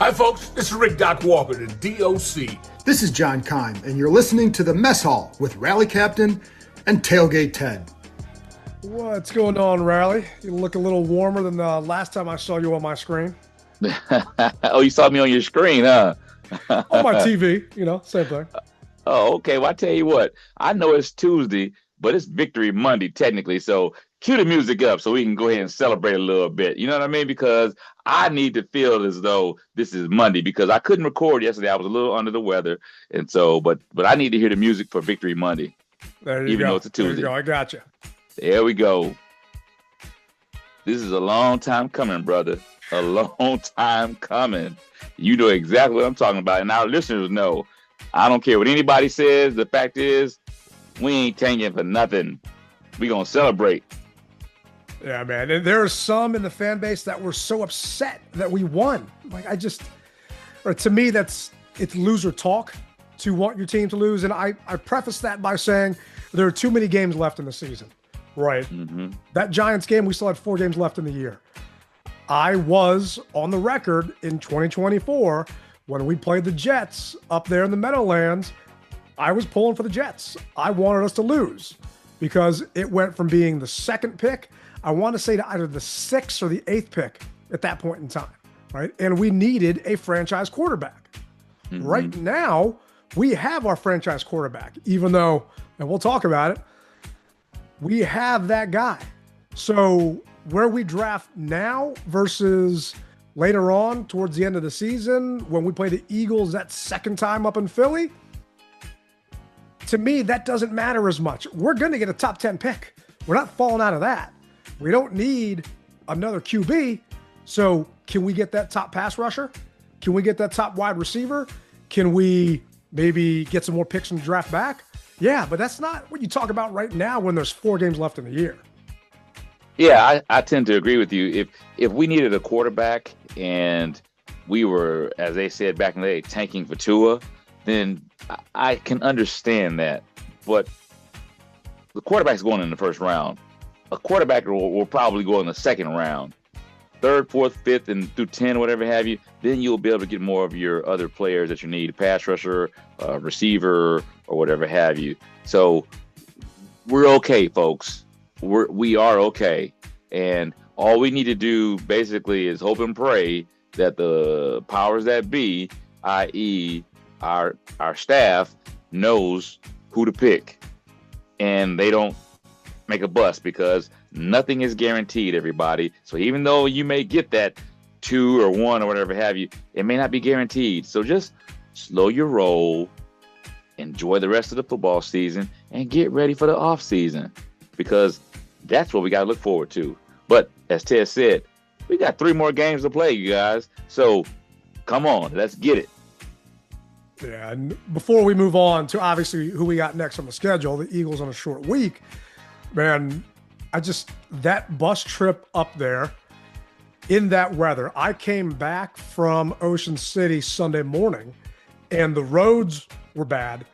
Hi, folks. This is Rick Doc Walker, the DOC. This is John Kime, and you're listening to the Mess Hall with Rally Captain and Tailgate Ted. What's going on, Rally? You look a little warmer than the last time I saw you on my screen. Oh, you saw me on your screen, huh? On my TV, same thing. Oh, okay. Well, I tell you what, I know it's Tuesday, but it's Victory Monday, technically. So cue the music up so we can go ahead and celebrate a little bit. You know what I mean? Because I need to feel as though this is Monday because I couldn't record yesterday. I was a little under the weather. And so, but I need to hear the music for Victory Monday. There you even go. Though it's a Tuesday. There you go. I got you. There we go. This is a long time coming, brother. A long time coming. You know exactly what I'm talking about. And our listeners know. I don't care what anybody says. The fact is, we ain't tanking for nothing. We gonna celebrate. Yeah, man. And there are some in the fan base that were so upset that we won. To me, it's loser talk to want your team to lose. And I preface that by saying there are too many games left in the season. Right. Mm-hmm. That Giants game, we still had 4 games left in the year. I was on the record in 2024 when we played the Jets up there in the Meadowlands. I was pulling for the Jets. I wanted us to lose because it went from being the second pick, I want to say, to either the 6th or the 8th pick at that point in time. Right. And we needed a franchise quarterback. Mm-hmm. Right now, we have our franchise quarterback, even though, and we'll talk about it, we have that guy. So where we draft now versus later on towards the end of the season, when we play the Eagles that second time up in Philly, to me, that doesn't matter as much. We're going to get a top 10 pick. We're not falling out of that. We don't need another QB. So can we get that top pass rusher? Can we get that top wide receiver? Can we maybe get some more picks and draft back? Yeah, but that's not what you talk about right now when there's 4 games left in the year. Yeah, I tend to agree with you. If we needed a quarterback and we were, as they said back in the day, tanking for Tua, then I can understand that. But the quarterback's going in the first round. A quarterback will probably go in the second round. 3rd, 4th, 5th, and through 10, whatever have you, then you'll be able to get more of your other players that you need, a pass rusher, a receiver, or whatever have you. So we're okay, folks. We are okay. And all we need to do basically is hope and pray that the powers that be, i.e. our staff, knows who to pick. And they don't make a bust because nothing is guaranteed, everybody. So even though you may get that 2 or 1 or whatever have you, it may not be guaranteed. So just slow your roll, enjoy the rest of the football season, and get ready for the off season because that's what we got to look forward to. But as Ted said, we got 3 more games to play, you guys. So come on, let's get it. Yeah, and before we move on to obviously who we got next on the schedule, the Eagles on a short week, man, that bus trip up there in that weather, I came back from Ocean City Sunday morning and the roads were bad,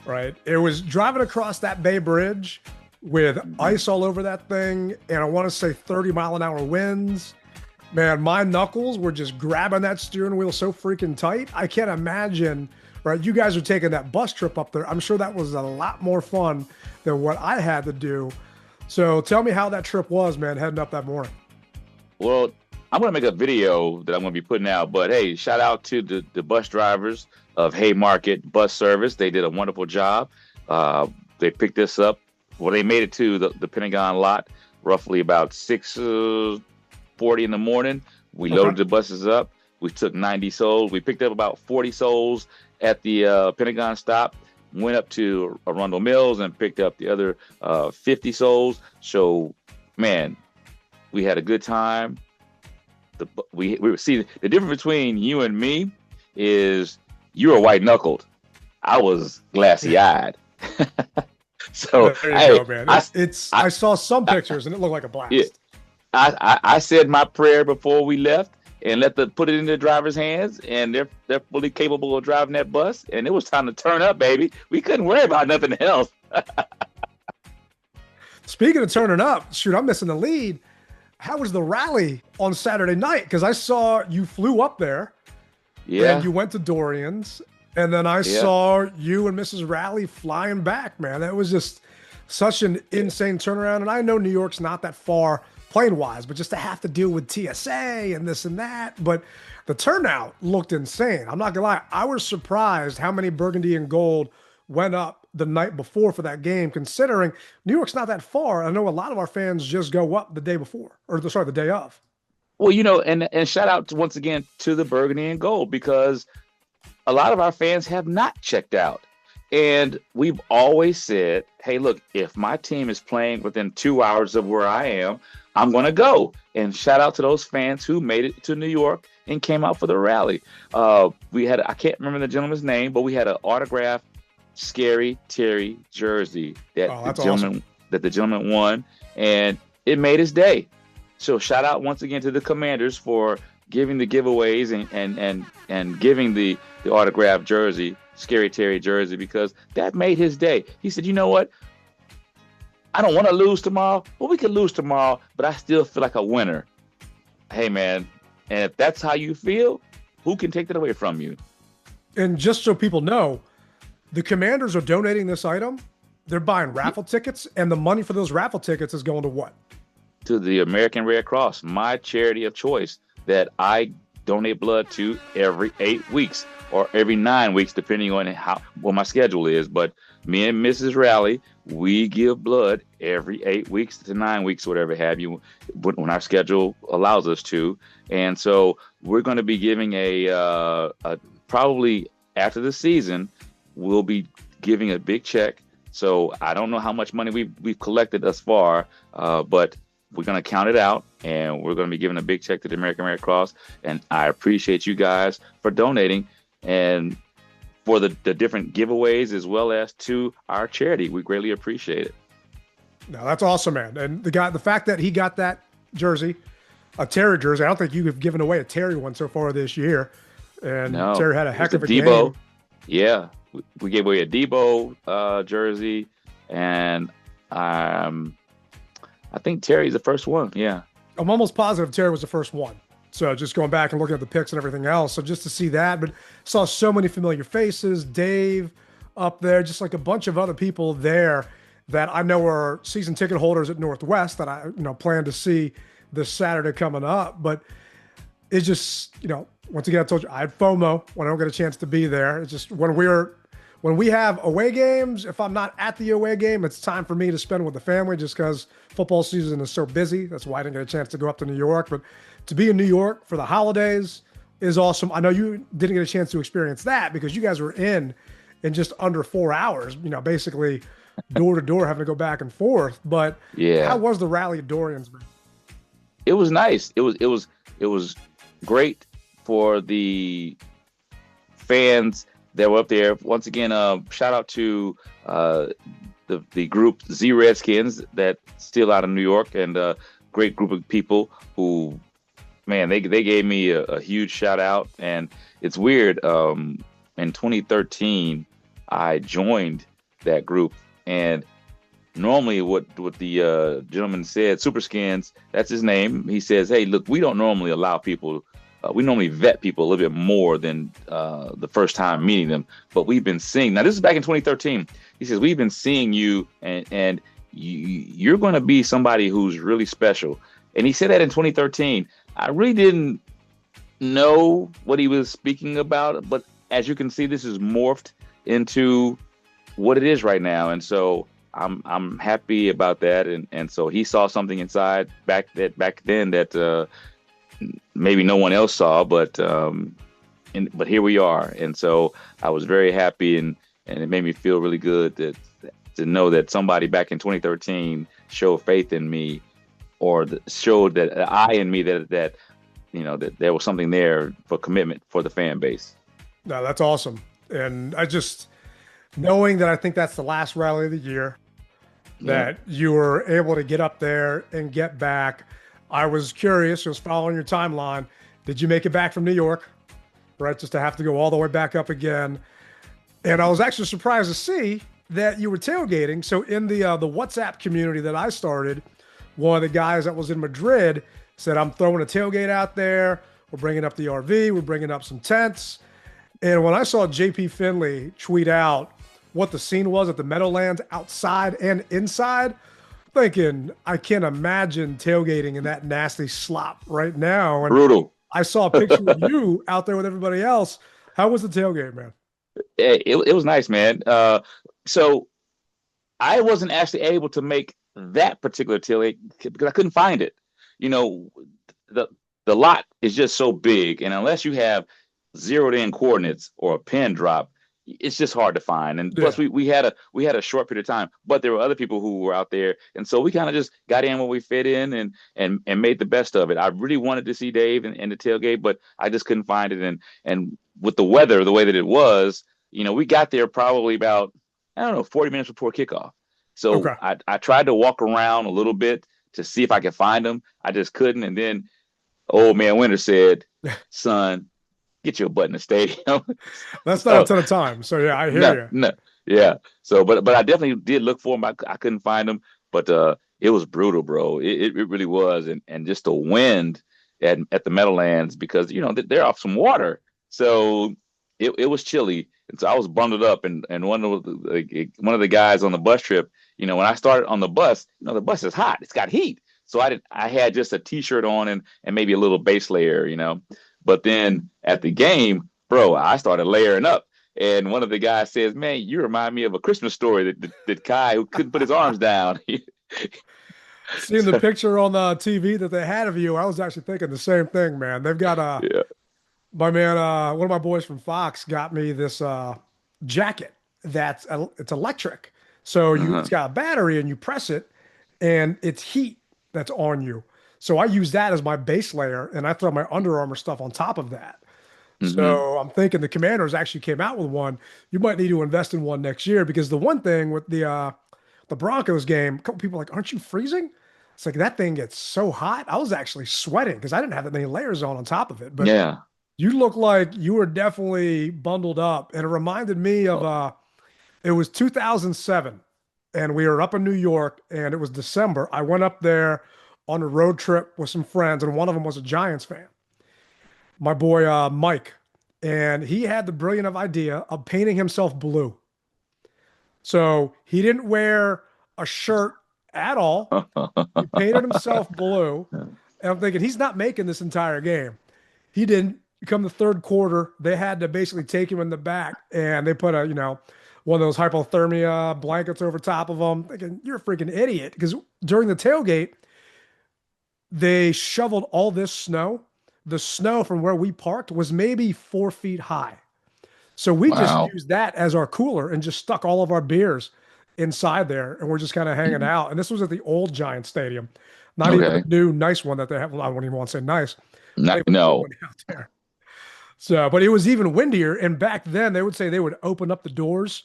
right? It was driving across that Bay Bridge with ice all over that thing. And I want to say 30-mile-an-hour winds. Man, my knuckles were just grabbing that steering wheel so freaking tight. I can't imagine, right? You guys are taking that bus trip up there. I'm sure that was a lot more fun than what I had to do. So tell me how that trip was, man, heading up that morning. Well, I'm going to make a video that I'm going to be putting out. But, hey, shout out to the bus drivers of Haymarket Bus Service. They did a wonderful job. They picked us up. Well, they made it to the Pentagon lot roughly about 6:40 in the morning. We loaded the buses up. We took 90 souls. We picked up about 40 souls at the Pentagon stop. Went up to Arundel Mills and picked up the other 50 souls. So, man, we had a good time. We see the difference between you and me is you were white knuckled. I was glassy eyed. So there you go, man. I saw some pictures and it looked like a blast. Yeah, I said my prayer before we left and put it in the driver's hands, and they're fully capable of driving that bus. And it was time to turn up, baby. We couldn't worry about nothing else. Speaking of turning up, shoot, I'm missing the lead. How was the rally on Saturday night? Because I saw you flew up there, Yeah. And you went to Dorian's, and then I saw you and Mrs. Rally flying back, man. That was just such an insane turnaround. And I know New York's not that far plane wise, but just to have to deal with TSA and this and that. But the turnout looked insane. I'm not gonna lie. I was surprised how many burgundy and gold went up the night before for that game, considering New York's not that far. I know a lot of our fans just go up the day before, or the day of. Well, and shout out once again to the burgundy and gold, because a lot of our fans have not checked out. And we've always said, hey, look, if my team is playing within 2 hours of where I am, I'm going to go. And shout out to those fans who made it to New York and came out for the rally. We had, I can't remember the gentleman's name, but we had an autographed Scary Terry jersey that the gentleman won, and it made his day. So shout out once again to the Commanders for giving the giveaways and giving the autographed jersey, Scary Terry jersey, because that made his day. He said, you know what? I don't want to lose tomorrow. Well, we could lose tomorrow, but I still feel like a winner. Hey, man. And if that's how you feel, who can take that away from you? And just so people know, the Commanders are donating this item. They're buying raffle tickets, and the money for those raffle tickets is going to what? To the American Red Cross, my charity of choice that I donate blood to every 8 weeks or every 9 weeks, depending on what my schedule is. But me and Mrs. Rally, we give blood every 8 weeks to 9 weeks, whatever have you, when our schedule allows us to. And so we're going to be giving a probably after the season, we'll be giving a big check. So I don't know how much money we've collected thus far, but we're going to count it out, and we're going to be giving a big check to the American Red Cross. And I appreciate you guys for donating and for the different giveaways, as well as to our charity. We greatly appreciate it. No, that's awesome, man. And the fact that he got that jersey, a Terry jersey, I don't think you have given away a Terry one so far this year. And no, Terry had a heck of a Debo game. Yeah, we gave away a Debo jersey, and I think Terry's the first one. Yeah, I'm almost positive Terry was the first one. So just going back and looking at the picks and everything else. So just to see that, but saw so many familiar faces, Dave up there, just like a bunch of other people there that I know are season ticket holders at Northwest that I plan to see this Saturday coming up. But it's just, once again, I told you I had FOMO when I don't get a chance to be there. It's just when we have away games, if I'm not at the away game, it's time for me to spend with the family just because football season is so busy. That's why I didn't get a chance to go up to New York. But to be in New York for the holidays is awesome. I know you didn't get a chance to experience that because you guys were in just under 4 hours, basically door to door having to go back and forth. But yeah, how was the rally at Dorian's, man? It was nice. It was great for the fans that were up there. Once again, shout out to the group Z Redskins that's still out of New York, and a great group of people who, man, they gave me a huge shout out. And it's weird. In 2013, I joined that group, and normally what the gentleman said, Super Skins, that's his name. He says, hey, look, we don't normally allow people. We normally vet people a little bit more than the first time meeting them. But we've been seeing, now this is back in 2013. He says, we've been seeing you, and you're going to be somebody who's really special. And he said that in 2013. I really didn't know what he was speaking about. But as you can see, this is morphed into what it is right now. And so I'm happy about that. And so he saw something inside back then that maybe no one else saw, but here we are. And so I was very happy, and it made me feel really good to know that somebody back in 2013 showed faith in me, or showed that eye in me that that there was something there for commitment for the fan base. No, that's awesome. And I just, knowing that I think that's the last rally of the year, that you were able to get up there and get back. I was curious, just following your timeline, did you make it back from New York, right? Just to have to go all the way back up again. And I was actually surprised to see that you were tailgating. So in the WhatsApp community that I started, one of the guys that was in Madrid said, I'm throwing a tailgate out there. We're bringing up the RV. We're bringing up some tents. And when I saw JP Finley tweet out what the scene was at the Meadowlands outside and inside, thinking, I can't imagine tailgating in that nasty slop right now. And Brutal. I saw a picture of you out there with everybody else. How was the tailgate, man? It was nice, man. So I wasn't actually able to make that particular tailgate because I couldn't find it. You know, the lot is just so big, and unless you have zeroed in coordinates or a pin drop, it's just hard to find. And plus, we had a short period of time, but there were other people who were out there, and so we kind of just got in when we fit in and made the best of it. I really wanted to see Dave and the tailgate, but I just couldn't find it. And with the weather the way that it was, you know, we got there probably about 40 minutes before kickoff. So I tried to walk around a little bit to see if I could find them. I just couldn't. And then old man Winter said, "Son, get your butt in the stadium." That's not a ton of time. So yeah, I hear you. No, yeah. So, but I definitely did look for them. I couldn't find them, but it was brutal, bro. It really was, and just the wind at the Meadowlands, because you know they're off some water, so it was chilly, and so I was bundled up, and one of the guys on the bus trip, you know, when I started on the bus, you know, the bus is hot, it's got heat, so I had just a t-shirt on and maybe a little base layer, you know. But then at the game, bro, I started layering up. And one of the guys says, "Man, you remind me of a Christmas Story that Kai, who couldn't put his arms down." Seeing the picture on the TV that they had of you, I was actually thinking the same thing, man. They've got my man, one of my boys from Fox got me this jacket it's electric. So it's got a battery and you press it and it's heat that's on you. So I use that as my base layer, and I throw my Under Armour stuff on top of that. So I'm thinking the Commanders actually came out with one. You might need to invest in one next year, because the one thing with the Broncos game, a couple people are like, "Aren't you freezing?" It's like that thing gets so hot. I was actually sweating because I didn't have that many layers on top of it. But yeah, you look like you were definitely bundled up, and it reminded me of it was 2007, and we were up in New York, and it was December. I went up there on a road trip with some friends, and one of them was a Giants fan, my boy Mike, and he had the brilliant idea of painting himself blue. So he didn't wear a shirt at all. He painted himself blue, and I'm thinking he's not making this entire game. He didn't. Come the third quarter, they had to basically take him in the back, and they put one of those hypothermia blankets over top of him. Thinking, you're a freaking idiot, because during the tailgate, they shoveled all this snow. The snow from where we parked was maybe 4 feet high. So we just used that as our cooler and just stuck all of our beers inside there. And we're just kind of hanging out. And this was at the old Giant Stadium, not even the new nice one that they have. Well, I wouldn't even want to say nice. No. Out there. So, but it was even windier. And back then they would say they would open up the doors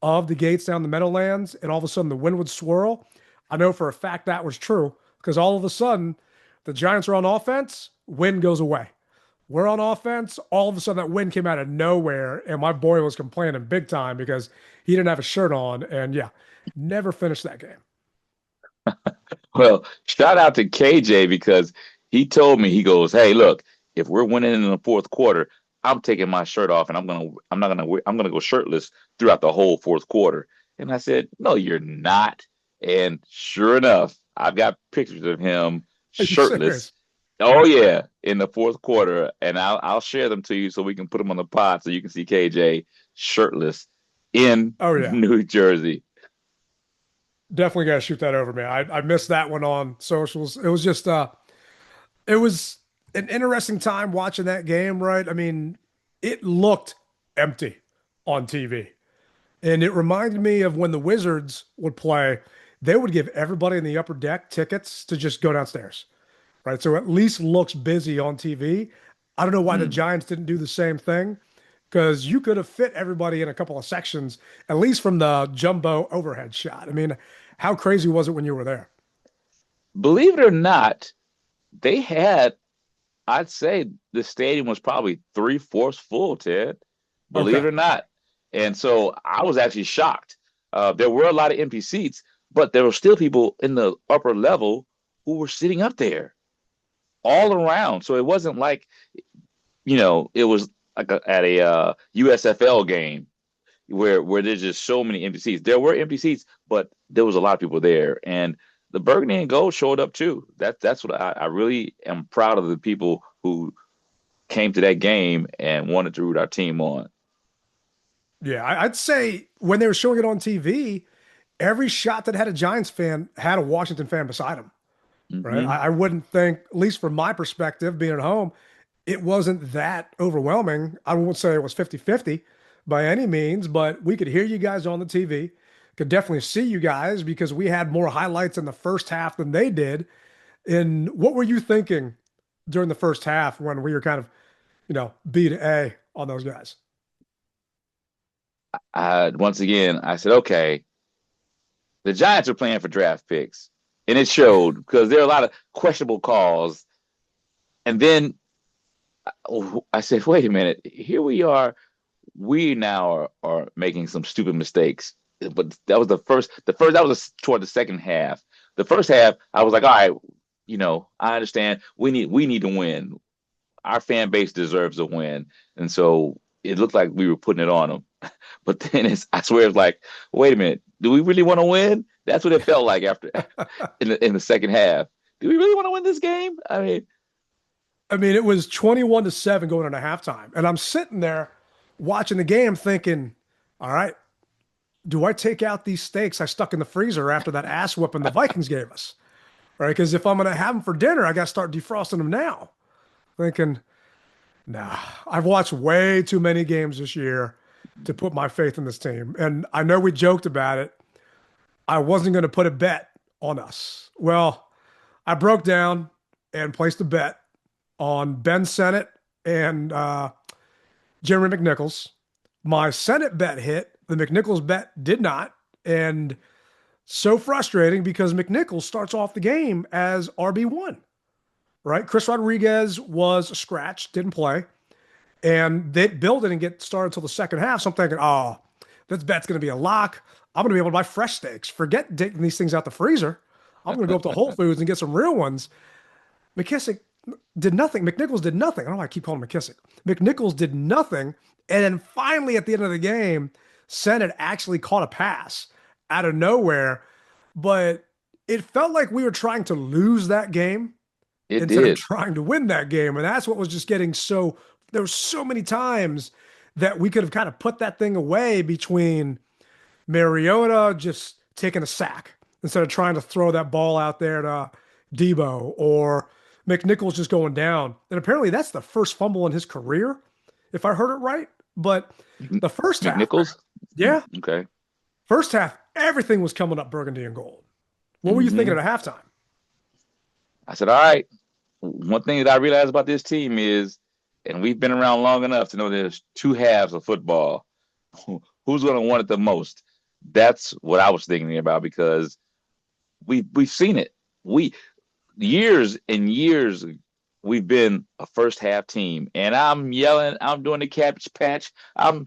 of the gates down the Meadowlands, and all of a sudden the wind would swirl. I know for a fact that was true, because all of a sudden the Giants are on offense, wind goes away. We're on offense, all of a sudden that wind came out of nowhere, and my boy was complaining big time because he didn't have a shirt on, and never finished that game. Well, shout out to KJ, because he told me, he goes, "Hey, look, if we're winning in the fourth quarter, I'm taking my shirt off and I'm gonna go shirtless throughout the whole fourth quarter." And I said, "No, you're not." And sure enough, I've got pictures of him shirtless. Oh yeah, in the fourth quarter, and I'll share them to you so we can put them on the pod so you can see KJ shirtless in New Jersey. Definitely gotta shoot that over, man. I missed that one on socials. It was just it was an interesting time watching that game, right? I mean, it looked empty on TV. And it reminded me of when the Wizards would play, they would give everybody in the upper deck tickets to just go downstairs, right? So at least looks busy on TV. I don't know why the Giants didn't do the same thing, because you could have fit everybody in a couple of sections, at least from the jumbo overhead shot. I mean, how crazy was it when you were there? Believe it or not, they had, I'd say the stadium was probably 3/4 full, Ted. Believe it or not. And so I was actually shocked. There were a lot of empty seats, but there were still people in the upper level who were sitting up there all around. So it wasn't like, it was like at a USFL game where there's just so many empty seats. There were empty seats, but there was a lot of people there, and the burgundy and gold showed up too. That's what I really am proud of, the people who came to that game and wanted to root our team on. Yeah, I'd say when they were showing it on TV, every shot that had a Giants fan had a Washington fan beside him, right? Mm-hmm. I wouldn't think, at least from my perspective, being at home, it wasn't that overwhelming. I won't say it was 50-50 by any means, but we could hear you guys on the TV, could definitely see you guys because we had more highlights in the first half than they did. And what were you thinking during the first half when we were kind of, B to A on those guys? Once again, I said, okay, the Giants are playing for draft picks, and it showed because there are a lot of questionable calls. And then I said, wait a minute, here we are. We now are making some stupid mistakes. But that was that was toward the second half. The first half, I was like, all right, I understand. We need to win. Our fan base deserves a win. And so it looked like we were putting it on them. But then I swear it's like, wait a minute, do we really want to win? That's what it felt like after in the second half. Do we really want to win this game? I mean, it was 21-7 going into halftime. And I'm sitting there watching the game thinking, all right, do I take out these steaks I stuck in the freezer after that ass whooping the Vikings gave us? Right? Because if I'm going to have them for dinner, I got to start defrosting them now. Thinking, nah, I've watched way too many games this year to put my faith in this team. And I know we joked about it. I wasn't going to put a bet on us. Well, I broke down and placed a bet on Ben Sennett and Jeremy McNichols. My Sennett bet hit. The McNichols bet did not. And so frustrating because McNichols starts off the game as RB1, right? Chris Rodriguez was a scratch, didn't play. And they build it and get started until the second half. So I'm thinking, oh, this bet's going to be a lock. I'm going to be able to buy fresh steaks. Forget taking these things out the freezer. I'm going to go up to Whole Foods and get some real ones. McKissick did nothing. McNichols did nothing. I don't know why I keep calling him McKissick. McNichols did nothing. And then finally at the end of the game, Sennett actually caught a pass out of nowhere. But it felt like we were trying to lose that game instead of trying to win that game. And that's what was just getting so – there were so many times that we could have kind of put that thing away between Mariota just taking a sack instead of trying to throw that ball out there to Debo or McNichols just going down. And apparently that's the first fumble in his career, if I heard it right. But the first half. McNichols? Yeah. Okay. First half, everything was coming up burgundy and gold. What were you thinking at halftime? I said, all right, one thing that I realized about this team is, and we've been around long enough to know there's two halves of football. Who's going to want it the most? That's what I was thinking about because we've seen it. Years and years we've been a first half team, and I'm yelling, I'm doing the cabbage patch, I'm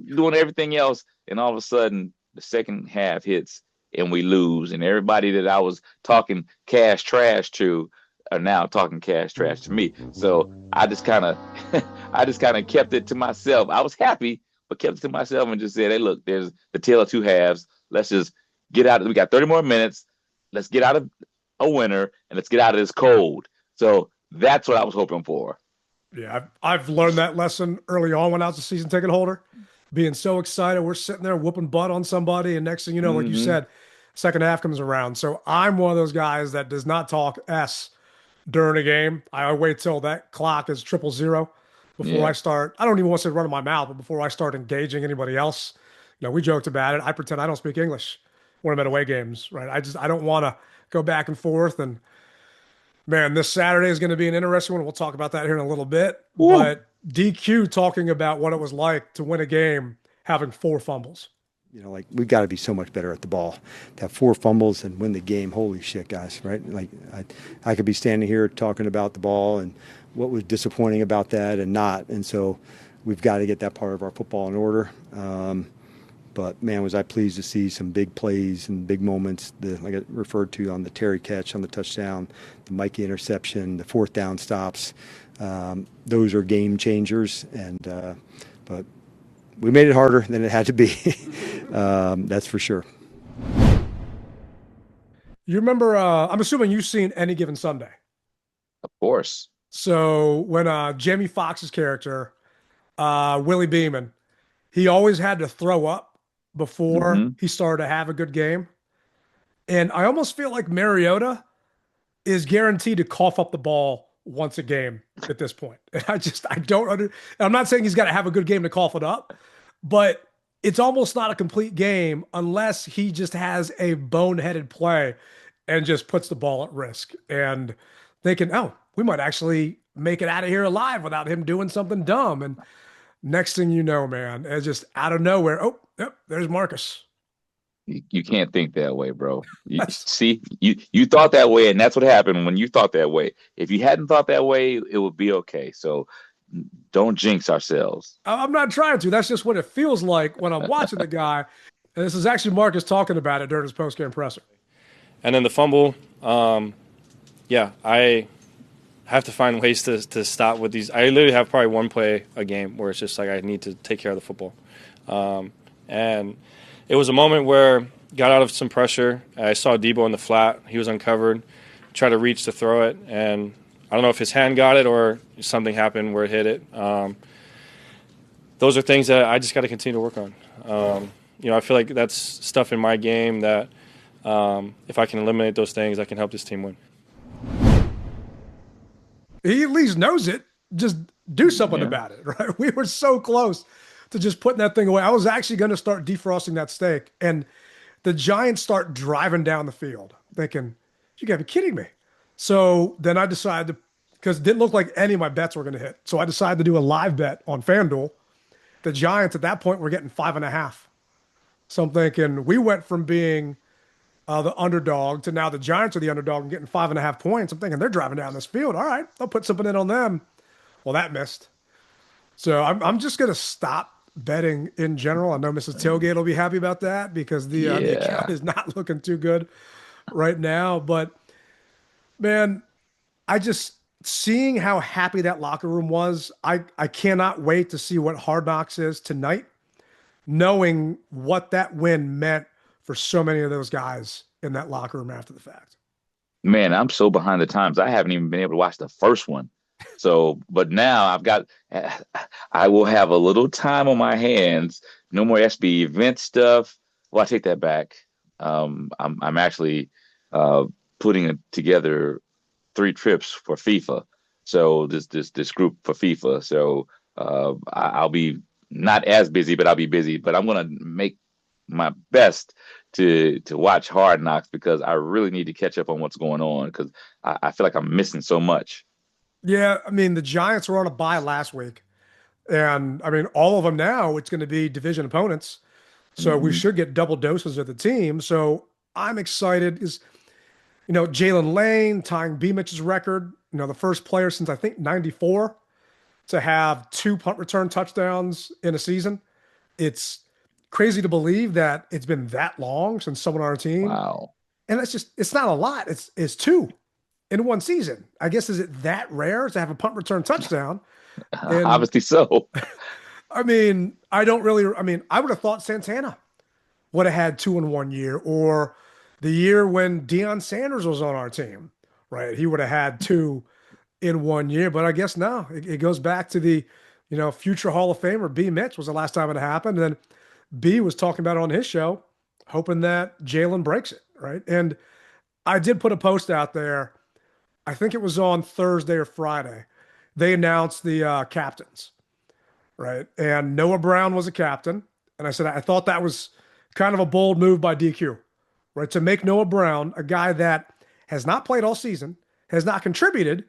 doing everything else, and all of a sudden the second half hits and we lose, and everybody that I was talking cash trash to are now talking cash trash to me. So I just kind of kept it to myself. I was happy, but kept it to myself and just said, hey, look, there's the tale of two halves. Let's just get out. We got 30 more minutes. Let's get out of a winner and let's get out of this cold. So that's what I was hoping for. Yeah, I've learned that lesson early on when I was a season ticket holder, being so excited. We're sitting there whooping butt on somebody, and next thing you know, like you said, second half comes around. So I'm one of those guys that does not talk S during a game. I wait till that clock is 000 before I start. I don't even want to say running my mouth, but before I start engaging anybody else. We joked about it. I pretend I don't speak English when I'm at away games, right? I don't want to go back and forth. And man, this Saturday is going to be an interesting one. We'll talk about that here in a little bit. Ooh. But DQ talking about what it was like to win a game having 4 fumbles. We've got to be so much better at the ball. To have 4 fumbles and win the game, holy shit, guys, right? I could be standing here talking about the ball and what was disappointing about that and not. And so we've got to get that part of our football in order. But man, was I pleased to see some big plays and big moments. Like I referred to on the Terry catch on the touchdown, the Mikey interception, the fourth down stops. Those are game changers. But we made it harder than it had to be. That's for sure. You remember? I'm assuming you've seen Any Given Sunday. Of course. So when Jamie Foxx's character, Willie Beeman, he always had to throw up before he started to have a good game. And I almost feel like Mariota is guaranteed to cough up the ball once a game at this point. And I don't I'm not saying he's got to have a good game to cough it up, but it's almost not a complete game unless he just has a boneheaded play and just puts the ball at risk. And they can, we might actually make it out of here alive without him doing something dumb. And next thing you know, man, it's just out of nowhere. Oh, yep, there's Marcus. You can't think that way, bro. You thought that way, and that's what happened when you thought that way. If you hadn't thought that way, it would be okay. So don't jinx ourselves. I'm not trying to. That's just what it feels like when I'm watching the guy. And this is actually Marcus talking about it during his post-game presser. And then the fumble, I have to find ways to stop with these. I literally have probably one play a game where it's just like I need to take care of the football. And it was a moment where got out of some pressure. I saw Debo in the flat. He was uncovered. Tried to reach to throw it, and I don't know if his hand got it or something happened where it hit it. Those are things that I just got to continue to work on. I feel like that's stuff in my game that if I can eliminate those things, I can help this team win. He at least knows it. Just do something about it, right? We were so close to just putting that thing away. I was actually going to start defrosting that steak, and the Giants start driving down the field, thinking, you got to be kidding me. So then I decided, because it didn't look like any of my bets were going to hit, so I decided to do a live bet on FanDuel. The Giants at that point were getting 5.5. So I'm thinking we went from being the underdog to now the Giants are the underdog and getting 5.5 points. I'm thinking they're driving down this field. All right, I'll put something in on them. Well, that missed. So I'm just going to stop betting in general. I know Mrs. Tailgate will be happy about that because the account is not looking too good right now. But, man, seeing how happy that locker room was, I cannot wait to see what Hard Knocks is tonight, knowing what that win meant for so many of those guys in that locker room after the fact. Man, I'm so behind the times. I haven't even been able to watch the first one. So, but now I will have a little time on my hands. No more SB event stuff. Well, I take that back. I'm actually putting together 3 trips for FIFA. So this group for FIFA. So I'll be not as busy, but I'll be busy. But I'm gonna make my best to watch Hard Knocks because I really need to catch up on what's going on because I feel like I'm missing so much. Yeah, I mean, the Giants were on a bye last week. And, I mean, all of them now, it's going to be division opponents. So we should get double doses of the team. So I'm excited. Jalen Lane tying B. Mitch's record, the first player since, I think, 94 to have 2 punt return touchdowns in a season. It's crazy to believe that it's been that long since someone on our team. Wow. And it's not a lot. It's 2 in one season. I guess, is it that rare to have a punt return touchdown? And, obviously so. I mean, I would have thought Santana would have had 2 in 1 year, or the year when Deion Sanders was on our team, right? He would have had 2 in 1 year, but I guess no, it goes back to the, future Hall of Famer B. Mitch was the last time it happened. And then B was talking about it on his show, hoping that Jaylen breaks it, right? And I did put a post out there. I think it was on Thursday or Friday. They announced the captains, right? And Noah Brown was a captain. And I said, I thought that was kind of a bold move by DQ, right? To make Noah Brown, a guy that has not played all season, has not contributed,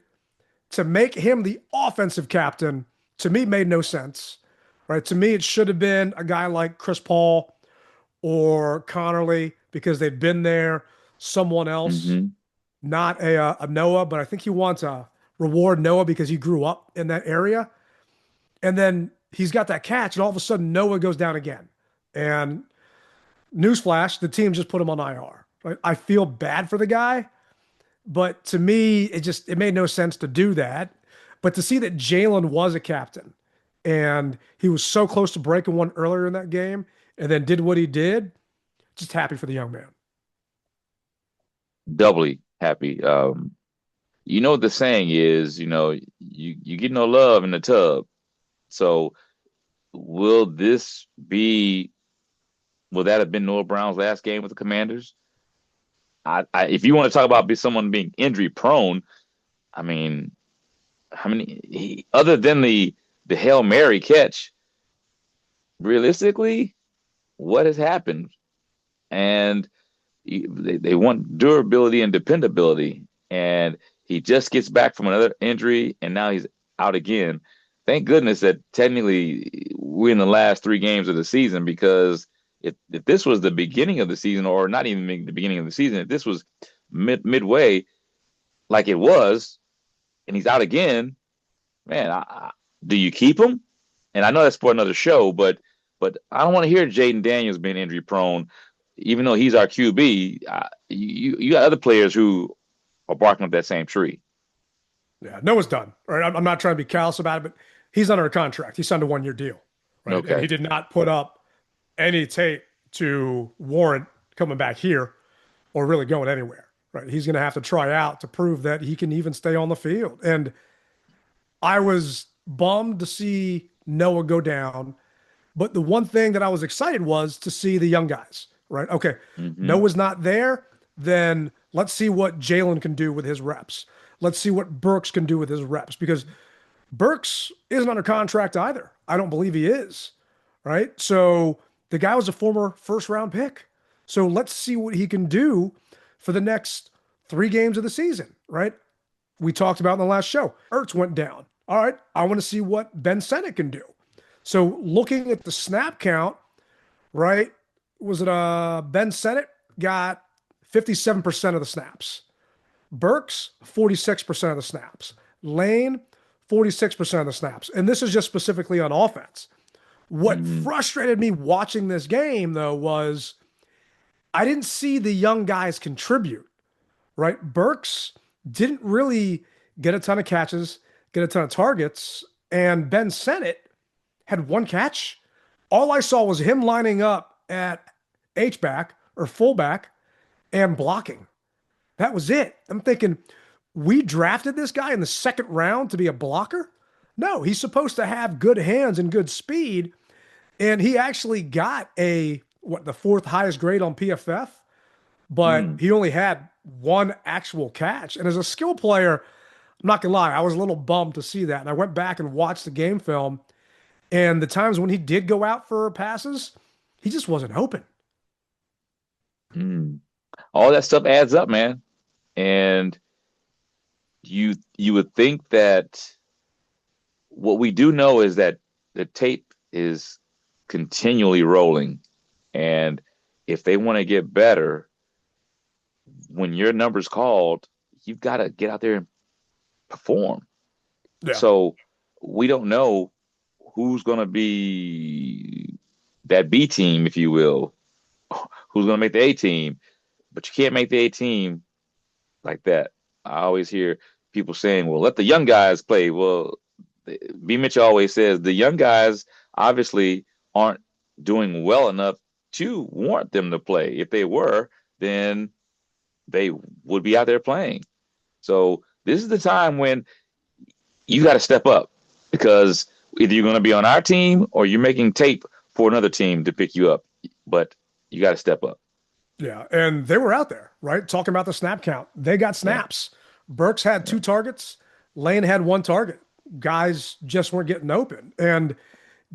to make him the offensive captain, to me, made no sense, right? To me, it should have been a guy like Chris Paul or Connerly because they've been there, someone else. Not a Noah, but I think he wants to reward Noah because he grew up in that area. And then he's got that catch, and all of a sudden Noah goes down again. And newsflash, the team just put him on IR. Right? I feel bad for the guy, but to me, it made no sense to do that. But to see that Jaylen was a captain and he was so close to breaking one earlier in that game and then did what he did, just happy for the young man. Doubly happy. You know what the saying is, you get no love in the tub. So will that have been Noah Brown's last game with the Commanders? If you want to talk about someone being injury prone, I mean, other than the Hail Mary catch, realistically, what has happened? And they want durability and dependability, and he just gets back from another injury, and now he's out again. Thank goodness that technically we're in the last 3 games of the season, because if this was the beginning of the season, or not even the beginning of the season, if this was midway like it was, and he's out again, man, do you keep him? And I know that's for another show, but I don't want to hear Jayden Daniels being injury prone, even though he's our QB. You got other players who are barking up that same tree. Yeah, Noah's done. Right, I'm not trying to be callous about it, but he's under a contract. He signed a 1-year deal. Right, okay. And he did not put up any tape to warrant coming back here or really going anywhere. Right, he's going to have to try out to prove that he can even stay on the field. And I was bummed to see Noah go down, but the one thing that I was excited was to see the young guys. Right, okay, Noah's not there, then let's see what Jaylen can do with his reps. Let's see what Burks can do with his reps, because Burks isn't under contract either. I don't believe he is. Right, so the guy was a former first-round pick. So let's see what he can do for the next 3 games of the season, right? We talked about in the last show. Ertz went down. All right, I want to see what Ben Sinnott can do. So looking at the snap count, right, was it Ben Sinnott got 57% of the snaps. Burks, 46% of the snaps. Lane, 46% of the snaps. And this is just specifically on offense. What frustrated me watching this game, though, was I didn't see the young guys contribute, right? Burks didn't really get a ton of catches, get a ton of targets, and Ben Sinnott had 1 catch. All I saw was him lining up at H-back or fullback and blocking. That was it. I'm thinking, we drafted this guy in the 2nd round to be a blocker? No, he's supposed to have good hands and good speed. And he actually got the 4th highest grade on PFF, but he only had 1 actual catch. And as a skill player, I'm not gonna lie, I was a little bummed to see that. And I went back and watched the game film, and the times when he did go out for passes, he just wasn't open. All that stuff adds up, man. And you would think that what we do know is that the tape is continually rolling. And if they want to get better, when your number's called, you've got to get out there and perform. Yeah. So we don't know who's going to be that B team, if you will, who's going to make the A team, but you can't make the A team like that. I always hear people saying, well, let the young guys play. Well, B. Mitchell always says the young guys obviously aren't doing well enough to warrant them to play. If they were, then they would be out there playing. So this is the time when you got to step up, because either you're going to be on our team or you're making tape for another team to pick you up. But you got to step up. Yeah, and they were out there, right? Talking about the snap count. They got snaps. Yeah. Burks had 2 targets. Lane had 1 target. Guys just weren't getting open. And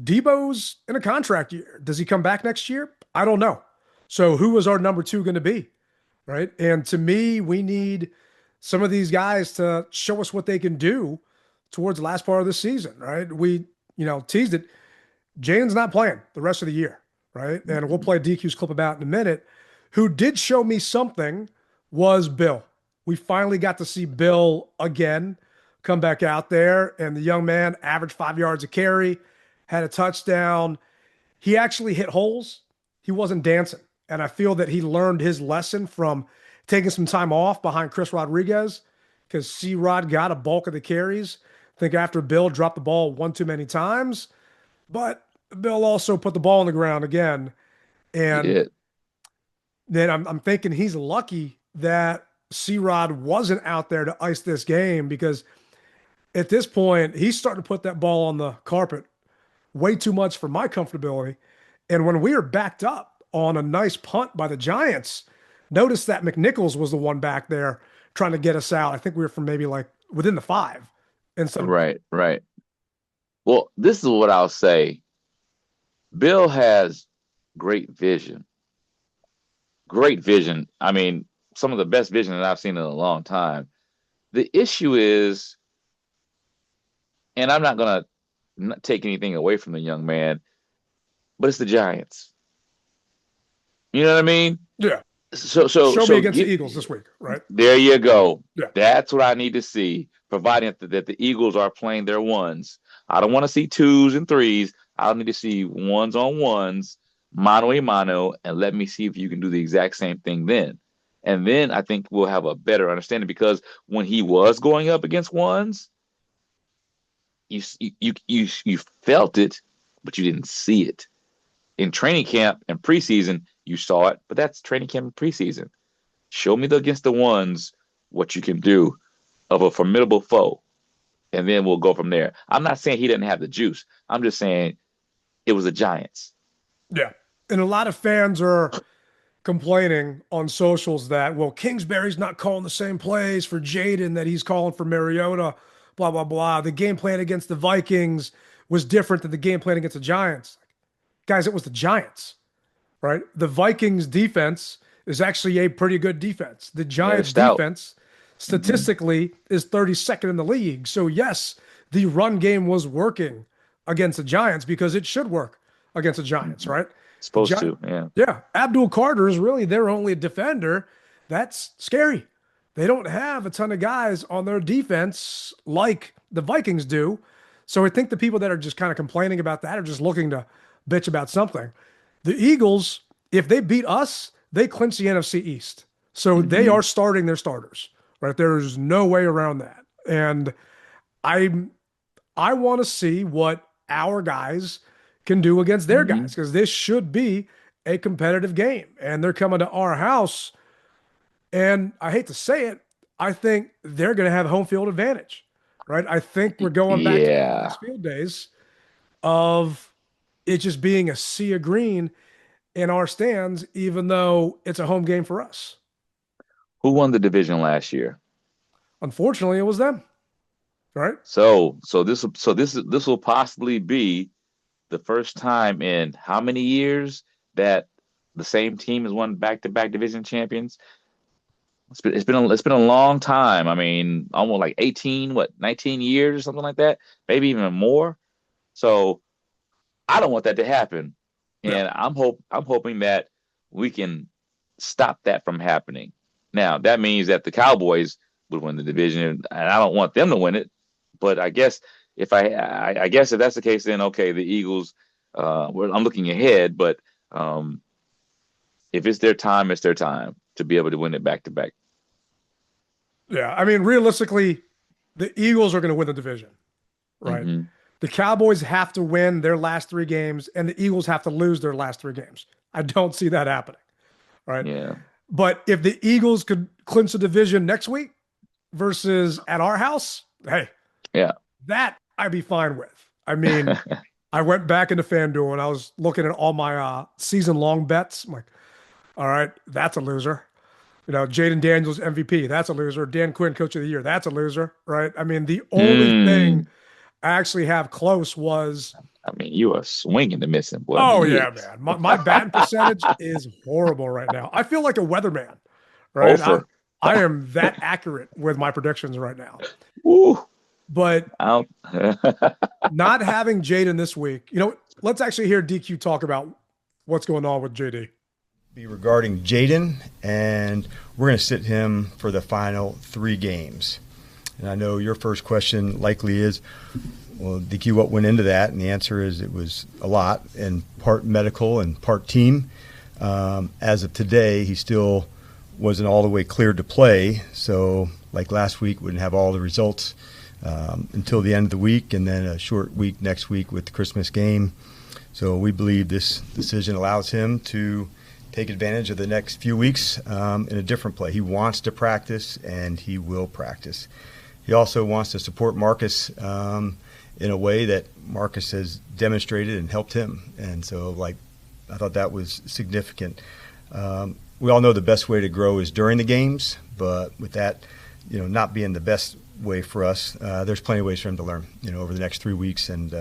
Debo's in a contract year. Does he come back next year? I don't know. So who is our number 2 going to be, right? And to me, we need some of these guys to show us what they can do towards the last part of the season, right? We, teased it. Jayden's not playing the rest of the year, right? And we'll play DQ's clip about in a minute. Who did show me something was Bill. We finally got to see Bill again come back out there, and the young man averaged 5 yards a carry, had a touchdown. He actually hit holes. He wasn't dancing And I feel that he learned his lesson from taking some time off behind Chris Rodriguez, because C-Rod got a bulk of the carries. I think after Bill dropped the ball one too many times, but Bill also put the ball on the ground again. And then I'm thinking he's lucky that C-Rod wasn't out there to ice this game, because at this point, he's starting to put that ball on the carpet way too much for my comfortability. And when we were backed up on a nice punt by the Giants, notice that McNichols was the one back there trying to get us out. I think we were from maybe like within the 5. Right. Well, this is what I'll say. Bill has great vision. Great vision. I mean, some of the best vision that I've seen in a long time. The issue is, and I'm not going to take anything away from the young man, but it's the Giants. You know what I mean? Yeah. So show me against the Eagles this week, right? There you go. Yeah. That's what I need to see, providing that the Eagles are playing their ones. I don't want to see 2s and 3s. I need to see 1s-on-1s, mano a mano, and let me see if you can do the exact same thing then. And then I think we'll have a better understanding, because when he was going up against 1s, you felt it, but you didn't see it. In training camp and preseason, you saw it, but that's training camp and preseason. Show me against the 1s what you can do of a formidable foe, and then we'll go from there. I'm not saying he didn't have the juice. I'm just saying it was the Giants. Yeah. And a lot of fans are complaining on socials that, well, Kingsbury's not calling the same plays for Jayden that he's calling for Mariota, blah, blah, blah. The game plan against the Vikings was different than the game plan against the Giants. Guys, it was the Giants, right? The Vikings defense is actually a pretty good defense. The Giants defense statistically is 32nd in the league. So yes, the run game was working against the Giants because it should work against the Giants, right? Supposed to, yeah. Yeah. Abdul Carter is really their only defender. That's scary. They don't have a ton of guys on their defense like the Vikings do. So I think the people that are just kind of complaining about that are just looking to bitch about something. The Eagles, if they beat us, they clinch the NFC East. So they are starting their starters, right? There's no way around that. And I want to see what our guys can do against their guys, because this should be a competitive game. And they're coming to our house. And I hate to say it, I think they're going to have home field advantage, right? I think we're going back to the field days of it just being a sea of green in our stands, even though it's a home game for us. Who won the division last year? Unfortunately, it was them. Right. So this will possibly be the first time in how many years that the same team has won back-to-back division champions? It's been a long time. I mean, almost like 19 years or something like that, maybe even more. So I don't want that to happen, and I'm hoping that we can stop that from happening. Now that means that the Cowboys would win the division, and I don't want them to win it. But I guess if that's the case, then okay, the Eagles. I'm looking ahead, but if it's their time, it's their time to be able to win it back to back. Yeah, I mean, realistically, the Eagles are going to win the division, right? Mm-hmm. The Cowboys have to win their last 3 games, and the Eagles have to lose their last 3 games. I don't see that happening, right? Yeah. But if the Eagles could clinch the division next week versus at our house, hey, that I'd be fine with. I mean, I went back into FanDuel and I was looking at all my season-long bets. I'm like, all right, that's a loser. You know, Jayden Daniels MVP, that's a loser. Dan Quinn Coach of the Year, that's a loser, right? I mean, the only thing I actually have close was. I mean, you are swinging and missing, boy. Oh, yeah, man. My batting percentage is horrible right now. I feel like a weatherman, right? I am that accurate with my predictions right now. Woo. But not having Jayden this week, let's actually hear DQ talk about what's going on with JD. Be regarding Jayden, and we're going to sit him for the final 3 games. And I know your first question likely is, well, DQ, what went into that? And the answer is it was a lot, and part medical and part team. As of today, he still wasn't all the way cleared to play. So, like last week, wouldn't have all the results until the end of the week, and then a short week next week with the Christmas game. So we believe this decision allows him to take advantage of the next few weeks in a different play. He wants to practice, and he will practice. He also wants to support Marcus in a way that Marcus has demonstrated and helped him. And so, I thought that was significant. We all know the best way to grow is during the games, but with that, not being the best way for us, there's plenty of ways for him to learn, over the next 3 weeks. And,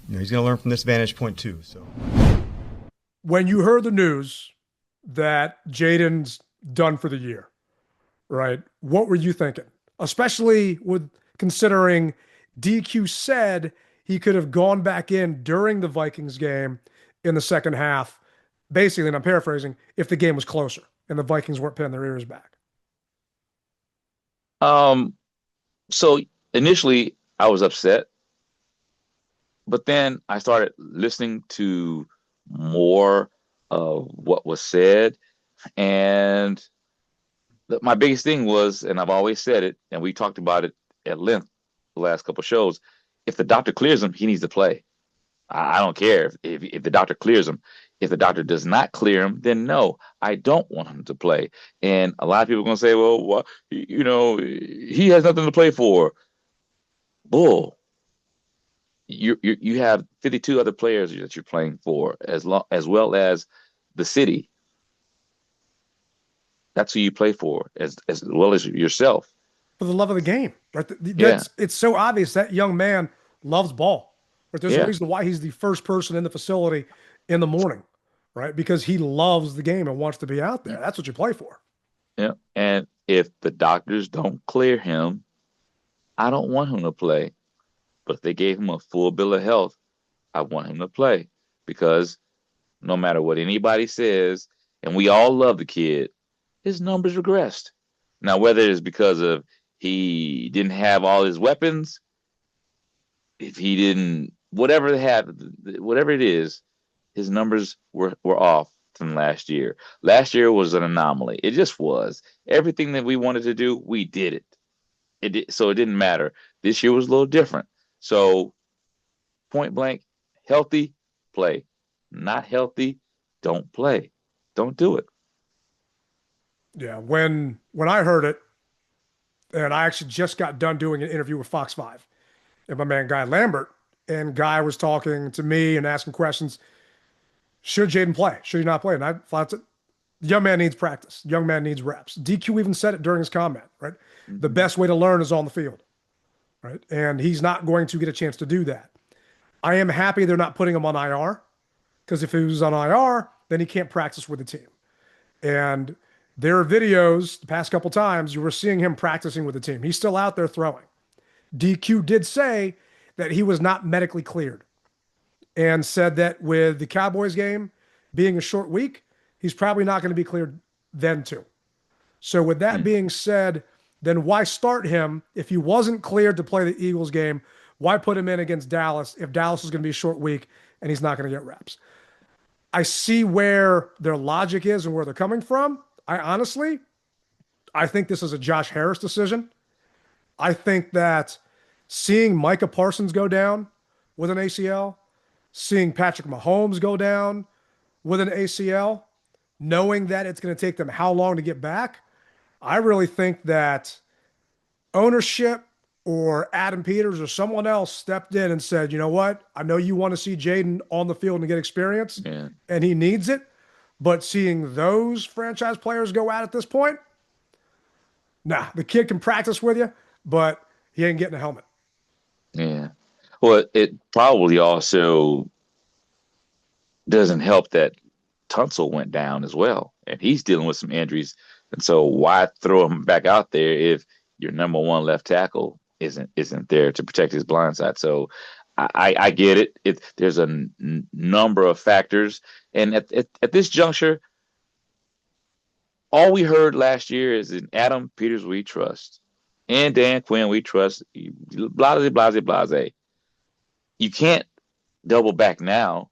he's going to learn from this vantage point too. So, when you heard the news that Jayden's done for the year, right? What were you thinking? Especially with considering DQ said he could have gone back in during the Vikings game in the second half, basically, and I'm paraphrasing, if the game was closer and the Vikings weren't pinning their ears back. So initially I was upset, but then I started listening to more of what was said. And my biggest thing was, and I've always said it, and we talked about it at length the last couple of shows, if the doctor clears him, he needs to play. I don't care if the doctor clears him. If the doctor does not clear him, then no, I don't want him to play. And a lot of people are going to say, well, he has nothing to play for. Bull. You have 52 other players that you're playing for, as well as the city. That's who you play for, as well as yourself. For the love of the game, right? Yeah. It's so obvious that young man loves ball. Right? There's a reason why he's the first person in the facility in the morning, right? Because he loves the game and wants to be out there. That's what you play for. Yeah. And if the doctors don't clear him, I don't want him to play. But if they gave him a full bill of health, I want him to play, because no matter what anybody says, and we all love the kid, his numbers regressed. Now, whether it's because of he didn't have all his weapons, if he didn't, whatever it is, his numbers were off from last year. Last year was an anomaly. It just was. Everything that we wanted to do, we did it. So it didn't matter. This year was a little different. So, point blank, healthy, play. Not healthy, don't play. Don't do it. Yeah, when I heard it, and I actually just got done doing an interview with Fox 5 and my man Guy Lambert, and Guy was talking to me and asking questions. Should Jayden play? Should he not play? And I thought, the young man needs practice. Young man needs reps. DQ even said it during his comment, right? Mm-hmm. The best way to learn is on the field, right? And he's not going to get a chance to do that. I am happy they're not putting him on IR, because if he was on IR, then he can't practice with the team. And there are videos the past couple times you were seeing him practicing with the team. He's still out there throwing. DQ did say that he was not medically cleared, and said that with the Cowboys game being a short week, he's probably not going to be cleared then too. So with that being said, then why start him if he wasn't cleared to play the Eagles game? Why put him in against Dallas if Dallas is going to be a short week and he's not going to get reps? I see where their logic is and where they're coming from. I think this is a Josh Harris decision. I think that seeing Micah Parsons go down with an ACL, seeing Patrick Mahomes go down with an ACL, knowing that it's going to take them how long to get back, I really think that ownership or Adam Peters or someone else stepped in and said, you know what? I know you want to see Jayden on the field and get experience, and he needs it. But seeing those franchise players go out at this point, nah, the kid can practice with you, but he ain't getting a helmet. Yeah. Well, it probably also doesn't help that Tunsil went down as well, and he's dealing with some injuries. And so why throw him back out there if your number one left tackle isn't there to protect his blind side? So I get it. There's a number of factors. And at this juncture, all we heard last year is in Adam Peters we trust, and Dan Quinn we trust, blase, blase, blase. You can't double back now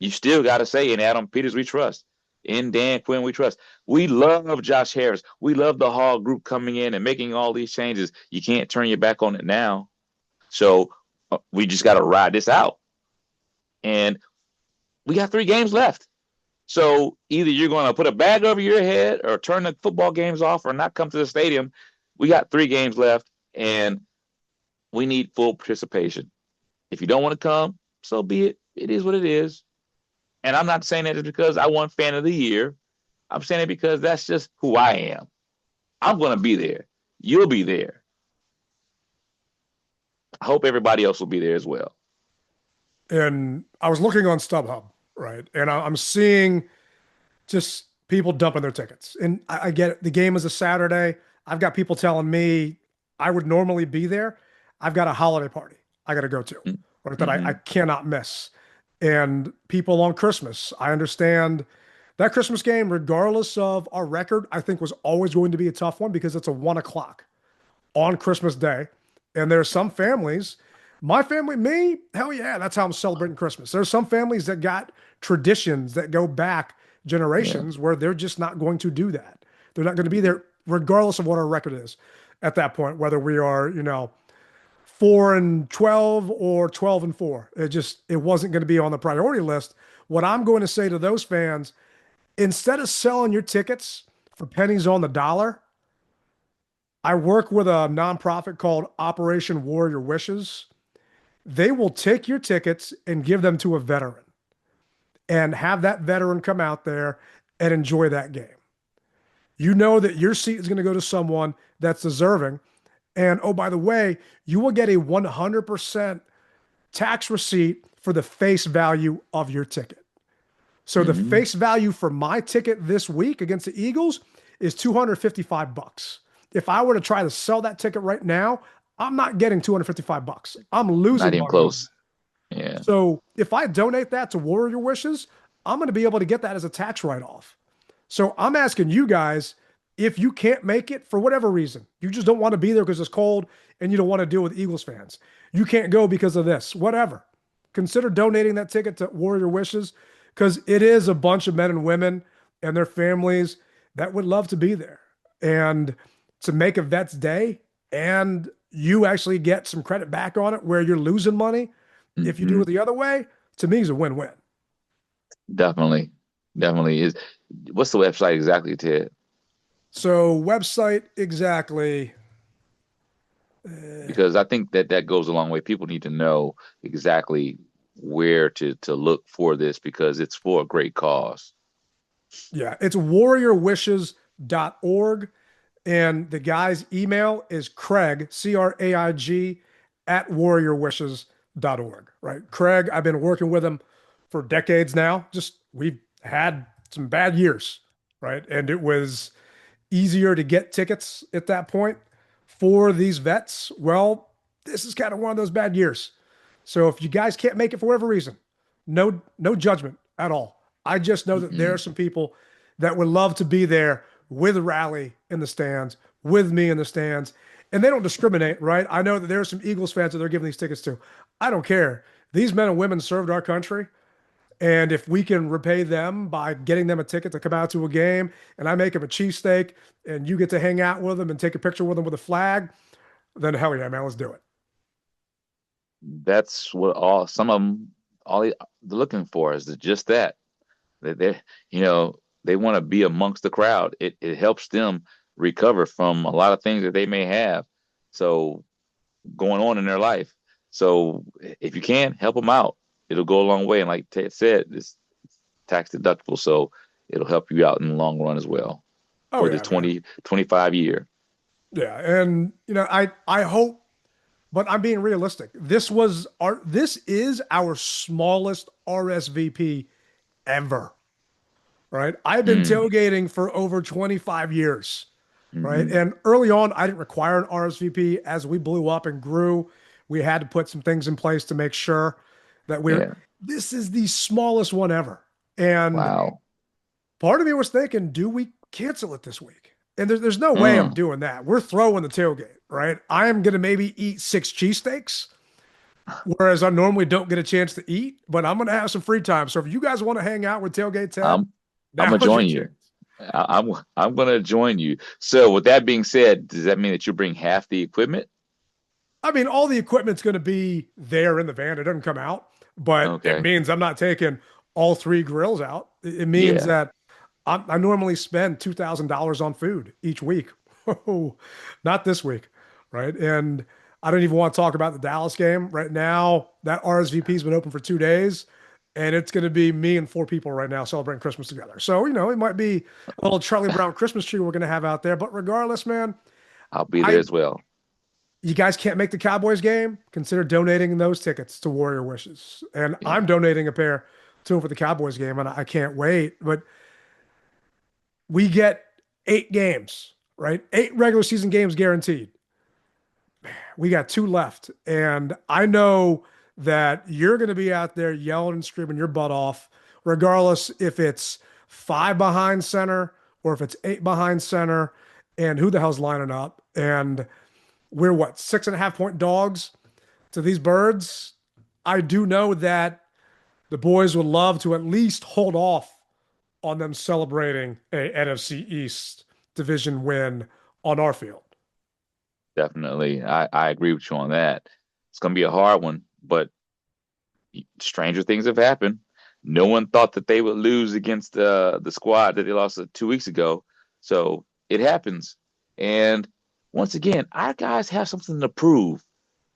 You still got to say, in Adam Peters we trust, in Dan Quinn we trust. We love Josh Harris. We love the Hall group coming in and making all these changes. You can't turn your back on it now. So we just got to ride this out. And we got 3 games left. So either you're going to put a bag over your head or turn the football games off or not come to the stadium. We got 3 games left, and we need full participation. If you don't want to come, so be it. It is what it is. And I'm not saying that just because I won Fan of the Year. I'm saying it because that's just who I am. I'm going to be there. You'll be there. I hope everybody else will be there as well. And I was looking on StubHub, right? And I'm seeing just people dumping their tickets. And I get it. The game is a Saturday. I've got people telling me I would normally be there. I've got a holiday party I got to go to, or that I cannot miss. And people on Christmas, I understand that Christmas game, regardless of our record, I think was always going to be a tough one because it's a 1:00 on Christmas Day. And there's some families, my family, me, hell yeah, that's how I'm celebrating Christmas. There's some families that got traditions that go back generations where they're just not going to do that. They're not going to be there regardless of what our record is at that point, whether we are, 4-12 or 12-4. It wasn't going to be on the priority list. What I'm going to say to those fans, instead of selling your tickets for pennies on the dollar, I work with a nonprofit called Operation Warrior Wishes. They will take your tickets and give them to a veteran and have that veteran come out there and enjoy that game. You know that your seat is going to go to someone that's deserving. And oh, by the way, you will get a 100% tax receipt for the face value of your ticket. So the face value for my ticket this week against the Eagles is $255. If I were to try to sell that ticket right now, I'm not getting $255. I'm losing. Not even close. Yeah. So if I donate that to Warrior Wishes, I'm going to be able to get that as a tax write-off. So I'm asking you guys, if you can't make it for whatever reason, you just don't want to be there because it's cold and you don't want to deal with Eagles fans. You can't go because of this, whatever. Consider donating that ticket to Warrior Wishes because it is a bunch of men and women and their families that would love to be there. And to make a Vet's Day and you actually get some credit back on it where you're losing money, if you do it the other way, to me is a win-win. Definitely is. What's the website exactly, Ted? So website exactly. Because I think that goes a long way. People need to know exactly where to look for this because it's for a great cause. Yeah, it's warriorwishes.org. And the guy's email is Craig, Craig, at warriorwishes.org, right? Craig, I've been working with him for decades now. We've had some bad years, right? And it was easier to get tickets at that point for these vets. Well, this is kind of one of those bad years. So if you guys can't make it for whatever reason, no judgment at all. I just know that there are some people that would love to be there with Rally in the stands, with me in the stands, and they don't discriminate, right? I know that there are some Eagles fans that they're giving these tickets to. I don't care. These men and women served our country, and if we can repay them by getting them a ticket to come out to a game, and I make them a cheesesteak, and you get to hang out with them and take a picture with them with a flag, then hell yeah, man, let's do it. That's what some of them they're looking for is just that they want to be amongst the crowd. It helps them recover from a lot of things that they may have going on in their life. So if you can, help them out. It'll go a long way. And like Ted said, it's tax deductible, so it'll help you out in the long run as well for the 25 year. Yeah, and I hope, but I'm being realistic. This is our smallest RSVP ever. Right. I've been tailgating for over 25 years. Right. And early on, I didn't require an RSVP. As we blew up and grew, we had to put some things in place to make sure that this is the smallest one ever. And part of me was thinking, do we cancel it this week? And there's no way I'm doing that. We're throwing the tailgate, right? I am going to maybe eat 6 cheesesteaks, whereas I normally don't get a chance to eat, but I'm going to have some free time. So if you guys want to hang out with Tailgate Ted, I'm gonna now's your join you. chance. I'm gonna join you. So with that being said, does that mean that you bring half the equipment? I mean, all the equipment's going to be there in the van. It doesn't come out, but it Okay. means I'm not taking all three grills out. It means Yeah. that I normally spend $2,000 on food each week. Oh, not this week, right? And I don't even want to talk about the Dallas game right now. That RSVP's been open for 2 days, and it's going to be me and four people right now celebrating Christmas together. So, it might be a little Charlie Brown Christmas tree we're going to have out there. But regardless, man, I'll be there I as well. you guys can't make the Cowboys game, consider donating those tickets to Warrior Wishes. And Yeah. I'm donating a pair to them for the Cowboys game, and I can't wait. But we get 8 games, right? 8 regular season games guaranteed. We got 2 left. And I know that you're going to be out there yelling and screaming your butt off, regardless if it's 5 behind center or if it's 8 behind center, and who the hell's lining up. And we're what, 6.5 point dogs to these birds. I do know that the boys would love to at least hold off on them celebrating a NFC East division win on our field. Definitely. I agree with you on that. It's gonna be a hard one, but stranger things have happened. No one thought that they would lose against the squad that they lost 2 weeks ago. So it happens. And once again, our guys have something to prove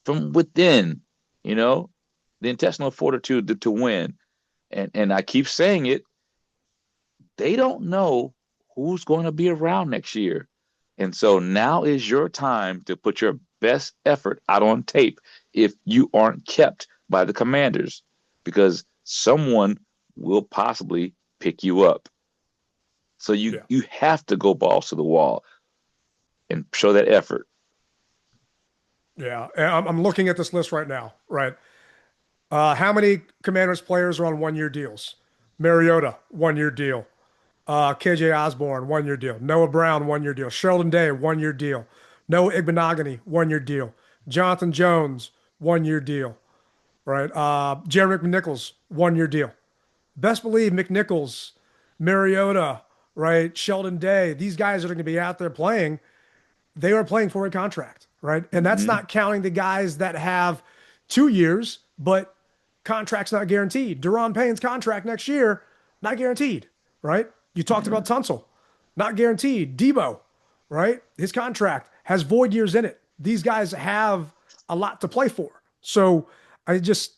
from within, you know, the intestinal fortitude to win. And I keep saying it, they don't know who's going to be around next year. And so now is your time to put your best effort out on tape if you aren't kept by the Commanders, because someone will possibly pick you up. So you have to go balls to the wall and show that effort. Yeah, and I'm looking at this list right now, right? How many Commanders players are on 1-year deals? Mariota, 1-year deal. KJ Osborne, 1-year deal. Noah Brown, 1-year deal. Sheldon Day, 1-year deal. Noah Igbenogany, 1-year deal. Jonathan Jones, 1-year deal. Right? Jeremy McNichols, 1-year deal. Best believe McNichols, Mariota, right? Sheldon Day, these guys are going to be out there playing. They are playing for a contract, right? And that's Mm-hmm. not counting the guys that have 2 years, but contract's not guaranteed. Deron Payne's contract next year, not guaranteed, right? You talked about Tunsil, not guaranteed. Debo, right? His contract has void years in it. These guys have a lot to play for. So I just,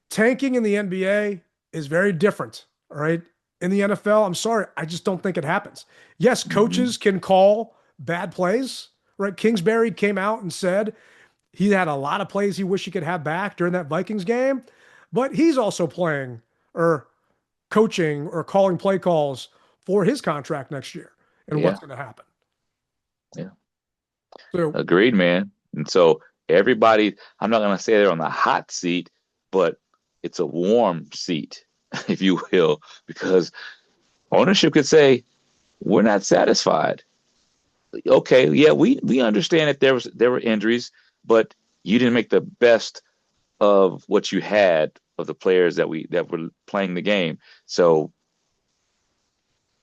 tanking in the NBA is very different, all right? In the NFL, I'm sorry, I just don't think it happens. Yes, coaches can call bad plays, right? Kingsbury came out and said he had a lot of plays he wished he could have back during that Vikings game, but he's also playing or coaching or calling play calls for his contract next year and Yeah. what's going to happen. Yeah. So Agreed, man. And so everybody, I'm not going to say they're on the hot seat, but it's a warm seat, if you will, because ownership could say, we're not satisfied. Okay, yeah, we understand that there were injuries, but you didn't make the best of what you had of the players that were playing the game. So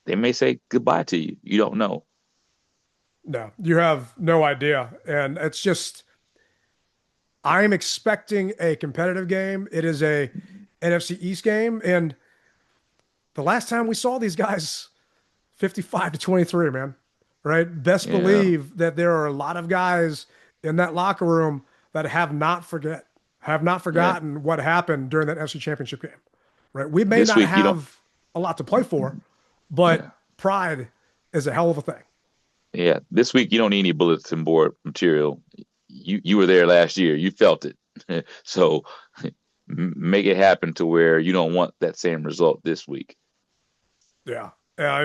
they may say goodbye to you. You don't know. no, you have no idea. And it's just, I'm expecting a competitive game. It is a NFC East game. And the last time we saw these guys, 55-23, man, right? Best Yeah. believe that there are a lot of guys in that locker room that have not Yeah. forgotten what happened during that NFC Championship game, right? We may This not week you don't. have a lot to play for, but Yeah. pride is a hell of a thing. Yeah. This week you don't need any bulletin board material. You were there last year. You felt it. So make it happen to where you don't want that same result this week. Yeah.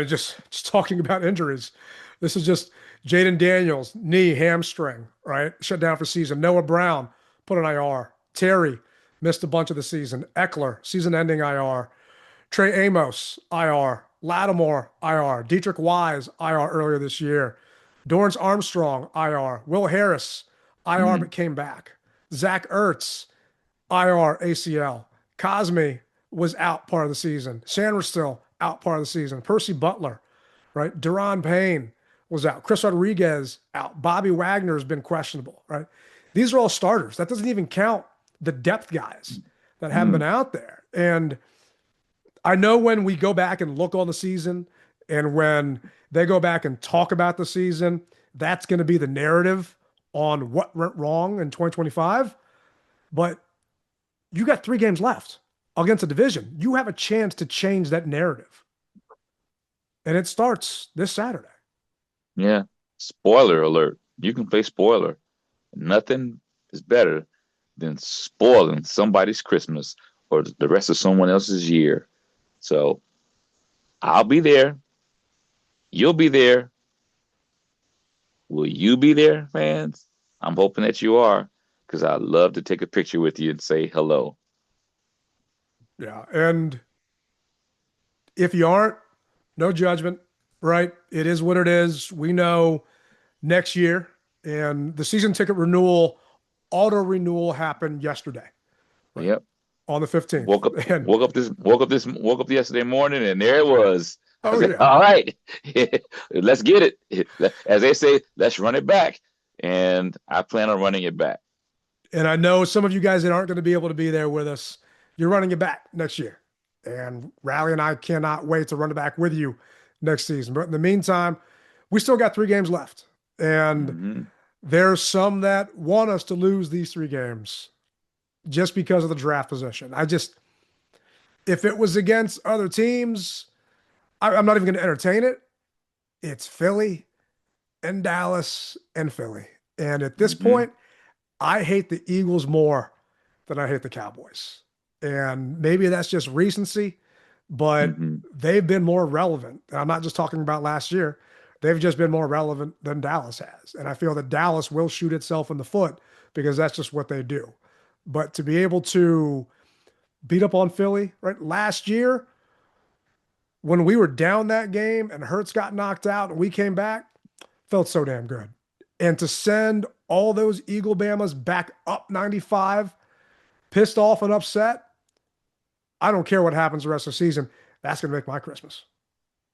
Just talking about injuries. This is just Jayden Daniels, knee, hamstring, right? Shut down for season. Noah Brown put on IR. Terry missed a bunch of the season. Eckler, season-ending IR. Trey Amos, IR. Lattimore, IR. Dietrich Wise, IR earlier this year. Dorrance Armstrong, IR. Will Harris, IR, but came back. Zach Ertz, IR, ACL. Cosme was out part of the season. Sanders still out part of the season. Percy Butler, right? Deron Payne was out. Chris Rodriguez out. Bobby Wagner has been questionable, right? These are all starters. That doesn't even count the depth guys that haven't been out there. And I know when we go back and look on the season and when they go back and talk about the season, that's going to be the narrative on what went wrong in 2025. But you got 3 games left against a division. You have a chance to change that narrative. And it starts this Saturday. Yeah. Spoiler alert. You can play spoiler. Nothing is better than spoiling somebody's Christmas or the rest of someone else's year. So I'll be there. You'll be there. Will you be there, fans? I'm hoping that you are, because I'd love to take a picture with you and say hello. Yeah. And if you aren't, no judgment, right? It is what it is. We know next year, and the season ticket renewal, auto renewal happened yesterday. Right? Yep. On the 15th. Woke up yesterday morning, and there it was. Oh, said, yeah. all right, let's get it. As they say, let's run it back. And I plan on running it back. And I know some of you guys that aren't going to be able to be there with us, you're running it back next year. And Rally and I cannot wait to run it back with you next season. But in the meantime, we still got 3 games left. And there's some that want us to lose these 3 games just because of the draft position. If it was against other teams, I'm not even going to entertain it. It's Philly and Dallas and Philly. And at this point, I hate the Eagles more than I hate the Cowboys. And maybe that's just recency, but they've been more relevant. And I'm not just talking about last year. They've just been more relevant than Dallas has. And I feel that Dallas will shoot itself in the foot because that's just what they do. But to be able to beat up on Philly, right? Last year, when we were down that game and Hurts got knocked out and we came back, felt so damn good. And to send all those Eagle Bamas back up 95, pissed off and upset, I don't care what happens the rest of the season. That's going to make my Christmas.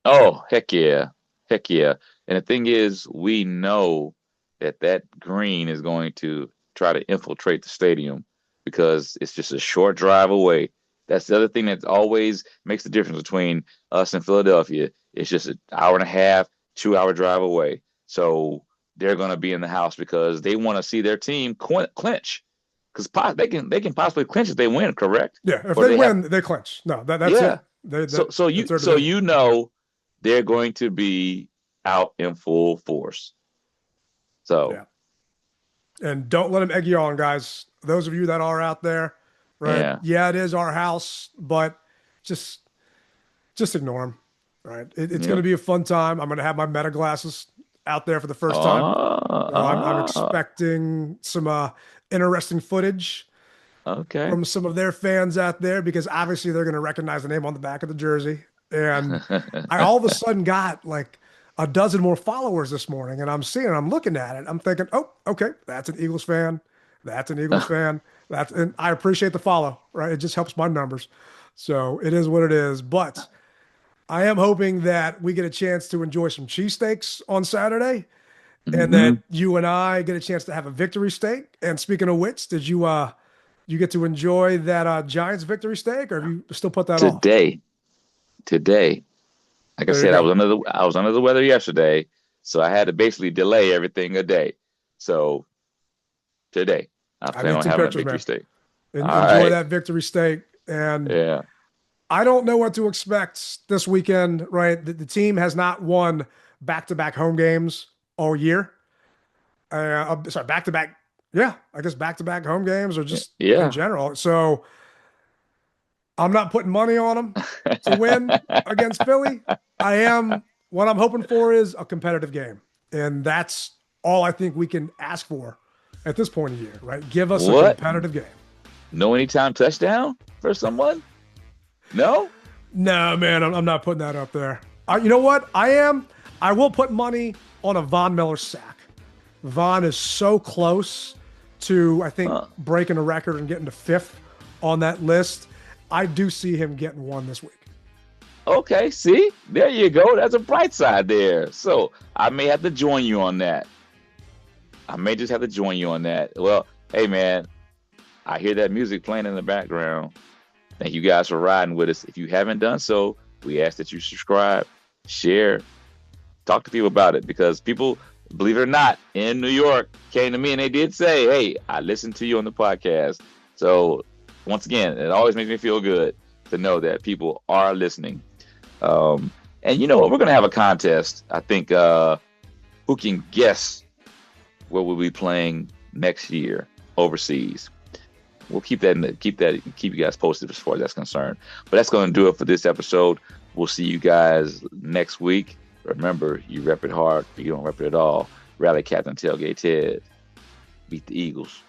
Oh, heck yeah. Heck yeah. And the thing is, we know that green is going to try to infiltrate the stadium because it's just a short drive away. That's the other thing that always makes the difference between us and Philadelphia. It's just an hour and a half, 2-hour drive away. So they're going to be in the house because they want to see their team clinch. Because they can possibly clinch if they win, correct? Yeah, if they win, they clinch. No, that's it. So you know they're going to be out in full force. So yeah. And don't let them egg you on, guys. Those of you that are out there, right? Yeah, it is our house, but just ignore them, right? It's going to be a fun time. I'm going to have my Meta glasses out there for the first time. I'm expecting some interesting footage from some of their fans out there because obviously they're going to recognize the name on the back of the jersey. And I all of a sudden got like a dozen more followers this morning, and I'm looking at it. I'm thinking, oh, okay, that's an Eagles fan. That's an Eagles fan. And I appreciate the follow, right? It just helps my numbers. So it is what it is. But I am hoping that we get a chance to enjoy some cheesesteaks on Saturday, and that you and I get a chance to have a victory steak. And speaking of which, did you get to enjoy that Giants victory steak, or have you still put that off? Today. Like I said, I was under the weather yesterday, so I had to basically delay everything a day. So today, I plan on having a victory steak. Enjoy that victory steak. And I don't know what to expect this weekend, right? The team has not won back-to-back home games all year. Back-to-back. Yeah, I guess back-to-back home games or just in general. So I'm not putting money on them to win against Philly. What I'm hoping for is a competitive game. And that's all I think we can ask for at this point of the year, right? Give us a competitive game. No anytime touchdown for someone? No? No, man, I'm not putting that up there. You know what? I will put money on a Von Miller sack. Von is so close to, I think, breaking a record and getting to 5th on that list. I do see him getting one this week. Okay, see? There you go. That's a bright side there. So I may have to join you on that. I may just have to join you on that. Well, hey, man, I hear that music playing in the background. Thank you guys for riding with us. If you haven't done so, we ask that you subscribe, share, talk to people about it, because people, believe it or not, in New York came to me and they did say, hey, I listened to you on the podcast. So once again, it always makes me feel good to know that people are listening. And you know what? We're going to have a contest. I think who can guess where we'll be playing next year overseas. We'll keep you guys posted as far as that's concerned. But that's going to do it for this episode. We'll see you guys next week. Remember, you rep it hard, but you don't rep it at all. Rally Captain Tailgate Ted. Beat the Eagles.